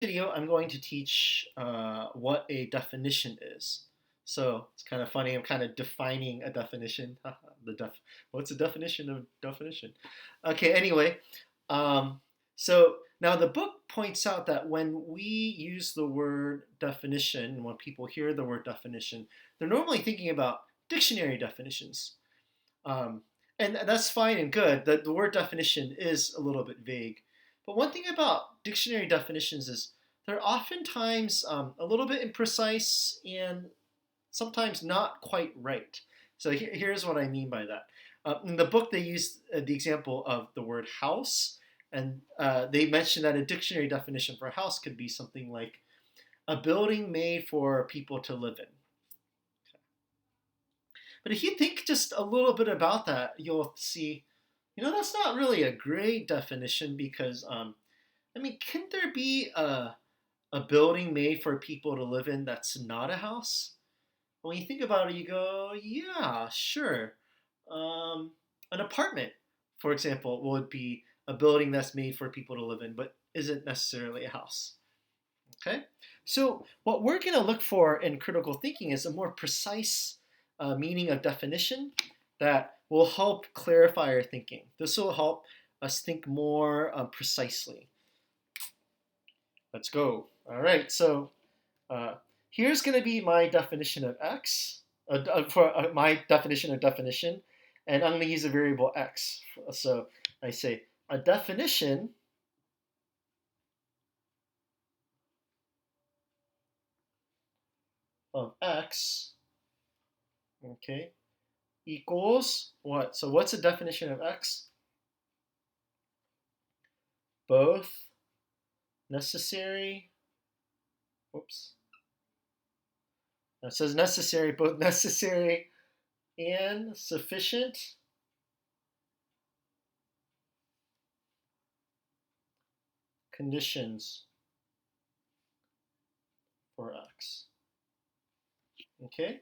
Video, I'm going to teach what a definition is. So it's kind of funny. I'm kind of defining a definition. What's the definition of definition? Okay. Anyway, um, so now the book points out that when we use the word definition, when people hear the word definition, they're normally thinking about dictionary definitions. Um, and that's fine and good. The word definition is a little bit vague. But one thing about dictionary definitions is they're oftentimes a little bit imprecise and sometimes not quite right. So here's what I mean by that. In the book, they use the example of the word house, and they mention that a dictionary definition for house could be something like a building made for people to live in. But if you think just a little bit about that, you'll see, that's not really a great definition because, I mean, can there be a building made for people to live in that's not a house? When you think about it, you go, yeah, sure. Um, an apartment, for example, would be a building that's made for people to live in, but isn't necessarily a house. Okay? So, what we're going to look for in critical thinking is a more precise meaning of definition that will help clarify our thinking. This will help us think more precisely. Let's go. All right, so uh, here's going to be my definition of x, for my definition of definition, and I'm going to use a variable x. So I say a definition of x, okay, equals what? So what's the definition of x? Both necessary, whoops, it says necessary, both necessary and sufficient conditions for x. Okay,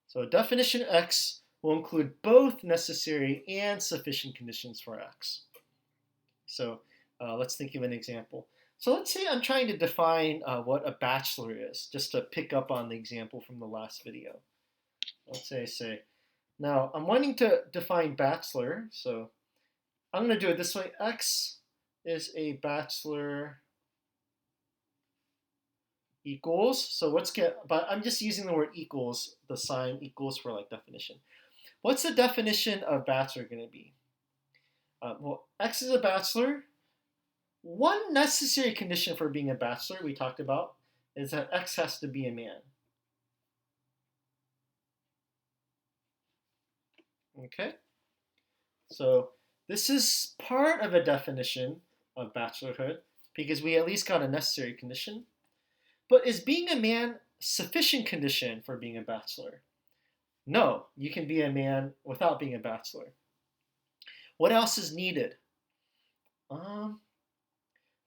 so definition x will include both necessary and sufficient conditions for x. So let's think of an example. So let's say I'm trying to define what a bachelor is, just to pick up on the example from the last video. Let's say, now I'm wanting to define bachelor, so I'm going to do it this way. X is a bachelor equals, so but I'm just using the word equals, the sign equals for like definition. What's the definition of bachelor going to be? Well, X is a bachelor. One necessary condition for being a bachelor we talked about is that X has to be a man. Okay? So this is part of a definition of bachelorhood because we at least got a necessary condition. But is being a man sufficient condition for being a bachelor? No, you can be a man without being a bachelor. What else is needed? Um,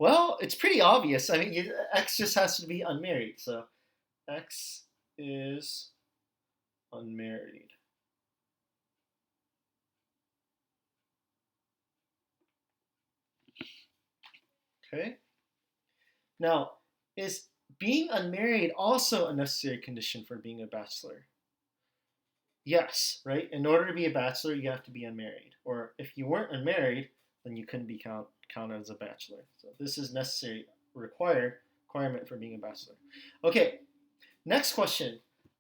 well, it's pretty obvious. I mean, X just has to be unmarried. So X is unmarried. Okay. Now, is being unmarried also a necessary condition for being a bachelor? Yes, right? In order to be a bachelor, you have to be unmarried. Or if you weren't unmarried, then you couldn't be counted as a bachelor. So this is necessary, requirement for being a bachelor. Okay, next question.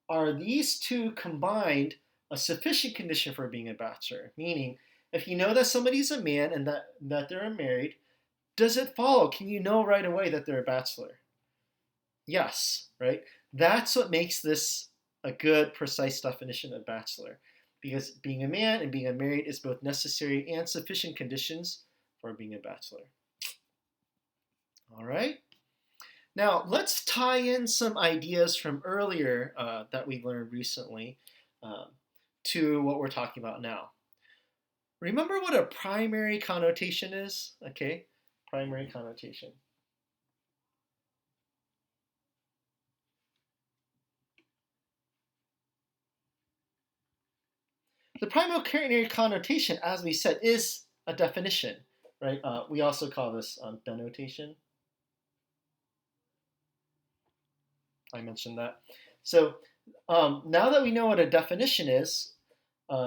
Are these two combined a sufficient condition for being a bachelor? Meaning, if you know that somebody's a man and that they're unmarried, does it follow? Can you know right away that they're a bachelor? Yes, right? That's what makes this a good, precise definition of bachelor. Because being a man and being unmarried is both necessary and sufficient conditions for being a bachelor. All right? Now, let's tie in some ideas from earlier that we learned recently um, to what we're talking about now. Remember what a primary connotation is? Okay, primary connotation. The primary connotation, as we said, is a definition, right? We also call this denotation. I mentioned that. So now that we know what a definition is,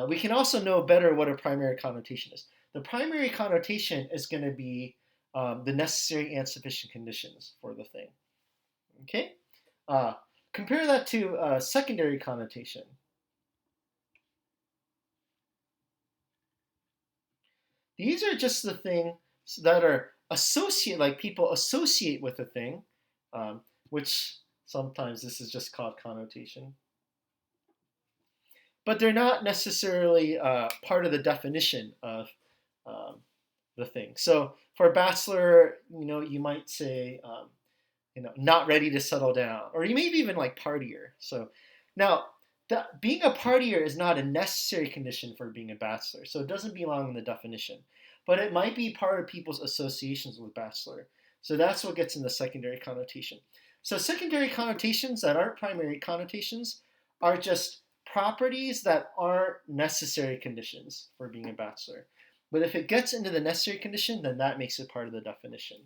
we can also know better what a primary connotation is. The primary connotation is going to be the necessary and sufficient conditions for the thing. Okay? Compare that to a secondary connotation. These are just the things that are associate, like people associate with a thing, which sometimes this is just called connotation. But they're not necessarily part of the definition of um, the thing. So for a bachelor, you might say, not ready to settle down, or you maybe even like partier. So now, being a partier is not a necessary condition for being a bachelor, so it doesn't belong in the definition. But it might be part of people's associations with bachelor. So that's what gets in the secondary connotation. So secondary connotations that aren't primary connotations are just properties that aren't necessary conditions for being a bachelor. But if it gets into the necessary condition, then that makes it part of the definition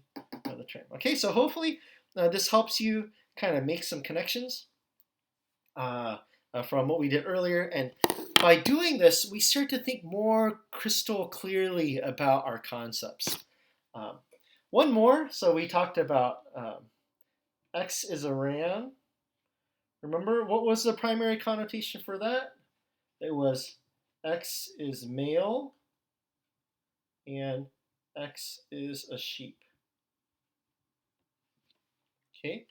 of the term. Okay, so hopefully this helps you kind of make some connections from what we did earlier. And by doing this, we start to think more crystal clearly about our concepts. One more. So we talked about X is a RAM. Remember, what was the primary connotation for that? It was X is male and X is a sheep. Okay.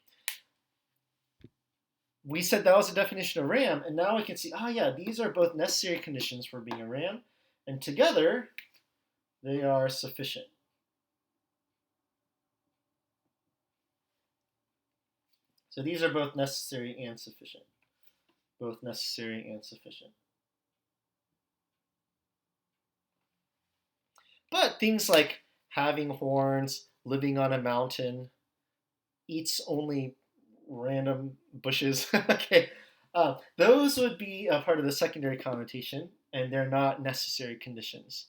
We said that was the definition of RAM, and now we can see, yeah, these are both necessary conditions for being a RAM, and together they are sufficient. So these are both necessary and sufficient. Both necessary and sufficient. But things like having horns, living on a mountain, eats only random bushes, okay, those would be a part of the secondary connotation, and they're not necessary conditions.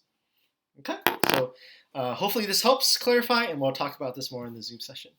Okay, so hopefully this helps clarify, and we'll talk about this more in the Zoom session.